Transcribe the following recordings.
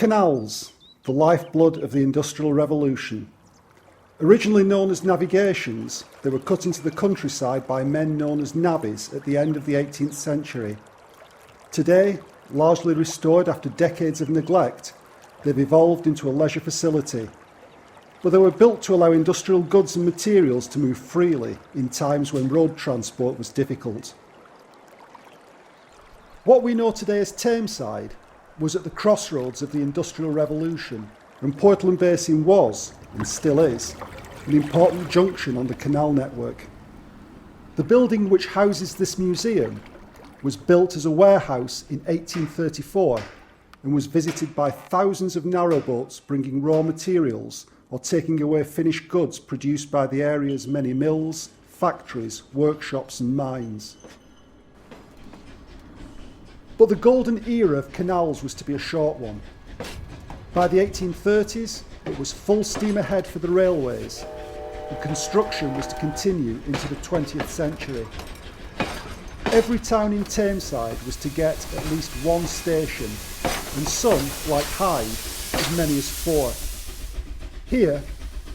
Canals, the lifeblood of the Industrial Revolution. Originally known as navigations, they were cut into the countryside by men known as navvies at the end of the 18th century. Today, largely restored after decades of neglect, they've evolved into a leisure facility. But they were built to allow industrial goods and materials to move freely in times when road transport was difficult. What we know today as Tameside was at the crossroads of the Industrial Revolution, and Portland Basin was, and still is, an important junction on the canal network. The building which houses this museum was built as a warehouse in 1834 and was visited by thousands of narrowboats bringing raw materials or taking away finished goods produced by the area's many mills, factories, workshops and mines. But the golden era of canals was to be a short one. By the 1830s, it was full steam ahead for the railways, and construction was to continue into the 20th century. Every town in Tameside was to get at least one station, and some, like Hyde, as many as 4. Here,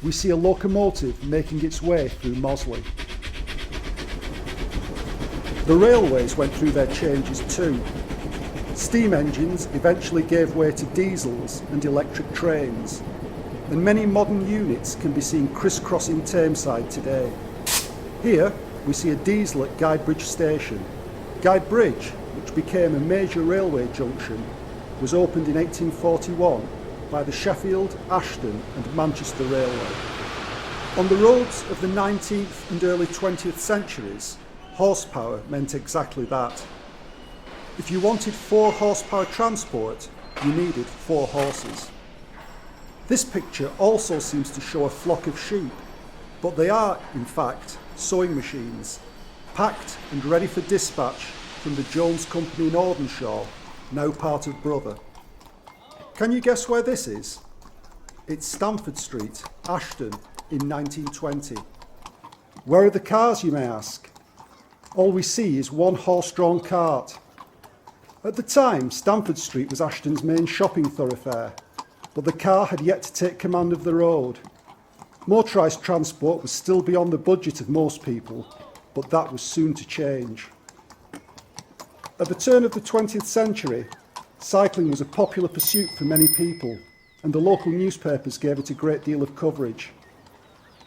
we see a locomotive making its way through Moseley. The railways went through their changes too. Steam engines eventually gave way to diesels and electric trains, and many modern units can be seen crisscrossing Tameside today. Here we see a diesel at Guidebridge Station. Guidebridge, which became a major railway junction, was opened in 1841 by the Sheffield, Ashton and Manchester Railway. On the roads of the 19th and early 20th centuries, horsepower meant exactly that. If you wanted 4 horsepower transport, you needed 4 horses. This picture also seems to show a flock of sheep, but they are, in fact, sewing machines, packed and ready for dispatch from the Jones Company in Audenshaw, now part of Brother. Can you guess where this is? It's Stamford Street, Ashton, in 1920. Where are the cars, you may ask? All we see is one horse-drawn cart. At the time, Stamford Street was Ashton's main shopping thoroughfare, but the car had yet to take command of the road. Motorised transport was still beyond the budget of most people, but that was soon to change. At the turn of the 20th century, cycling was a popular pursuit for many people, and the local newspapers gave it a great deal of coverage.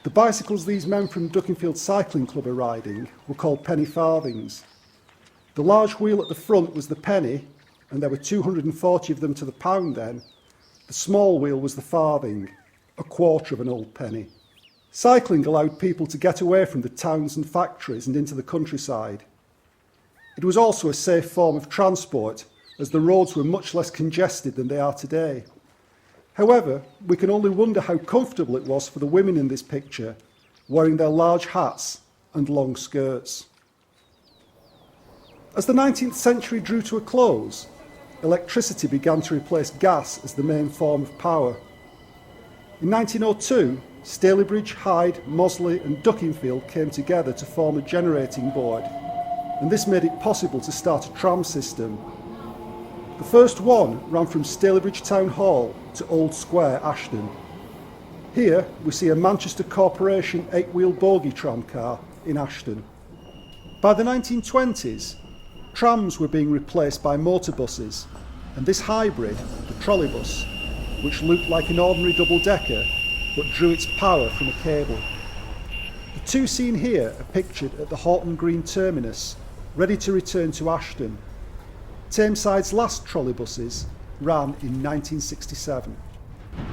The bicycles these men from Duckingfield Cycling Club are riding were called penny farthings. The large wheel at the front was the penny, and there were 240 of them to the pound then. The small wheel was the farthing, a quarter of an old penny. Cycling allowed people to get away from the towns and factories and into the countryside. It was also a safe form of transport, as the roads were much less congested than they are today. However, we can only wonder how comfortable it was for the women in this picture, wearing their large hats and long skirts. As the 19th century drew to a close, electricity began to replace gas as the main form of power. In 1902, Stalybridge, Hyde, Moseley and Duckingfield came together to form a generating board, and this made it possible to start a tram system. The first one ran from Stalybridge Town Hall to Old Square, Ashton. Here we see a Manchester Corporation 8-wheel bogie tram car in Ashton. By the 1920s, trams were being replaced by motor buses, and this hybrid, the trolleybus, which looked like an ordinary double-decker but drew its power from a cable. The two seen here are pictured at the Horton Green terminus, ready to return to Ashton. Tameside's last trolleybuses ran in 1967.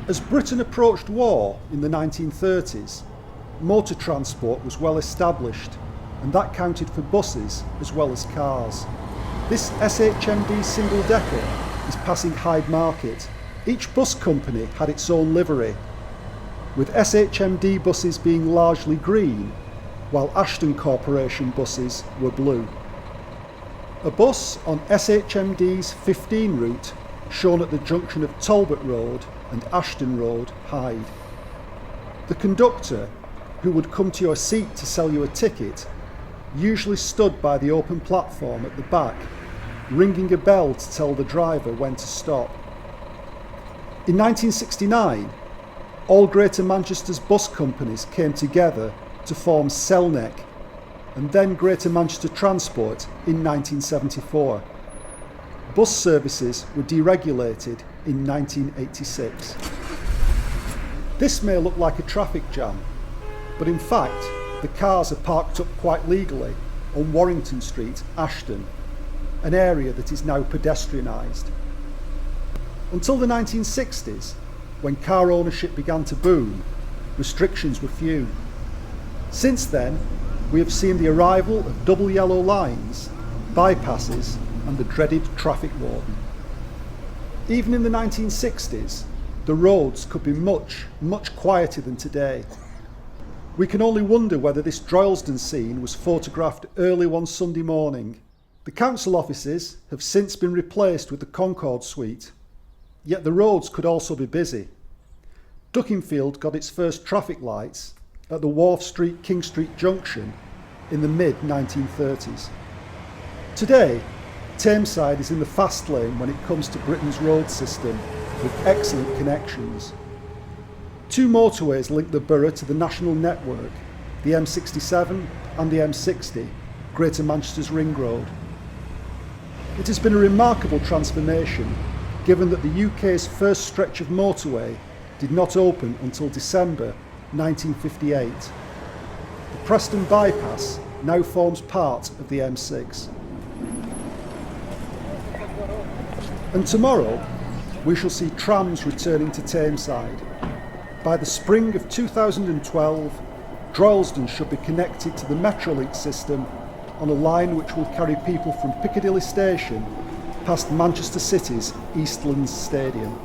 As Britain approached war in the 1930s, motor transport was well established, and that counted for buses as well as cars. This SHMD single-decker is passing Hyde Market. Each bus company had its own livery, with SHMD buses being largely green, while Ashton Corporation buses were blue. A bus on SHMD's 15 route shown at the junction of Talbot Road and Ashton Road, Hyde. The conductor, who would come to your seat to sell you a ticket, usually stood by the open platform at the back, ringing a bell to tell the driver when to stop. In 1969, all Greater Manchester's bus companies came together to form Selneck, and then Greater Manchester Transport in 1974. Bus services were deregulated in 1986. This may look like a traffic jam, but in fact the cars are parked up quite legally on Warrington Street, Ashton, an area that is now pedestrianised. Until the 1960s, when car ownership began to boom, restrictions were few. Since then, we have seen the arrival of double yellow lines, bypasses, and the dreaded traffic warden. Even in the 1960s, the roads could be much, much quieter than today. We can only wonder whether this Droylsden scene was photographed early one Sunday morning. The council offices have since been replaced with the Concord suite, yet the roads could also be busy. Duckingfield got its first traffic lights at the Wharf Street King Street junction in the mid-1930s. Today, Tameside is in the fast lane when it comes to Britain's road system, with excellent connections. 2 motorways link the borough to the national network, the M67 and the M60, Greater Manchester's Ring Road. It has been a remarkable transformation, given that the UK's first stretch of motorway did not open until December 1958. The Preston bypass now forms part of the M6. And tomorrow, we shall see trams returning to Tameside. By the spring of 2012, Droylsden should be connected to the Metrolink system on a line which will carry people from Piccadilly Station past Manchester City's Eastlands Stadium.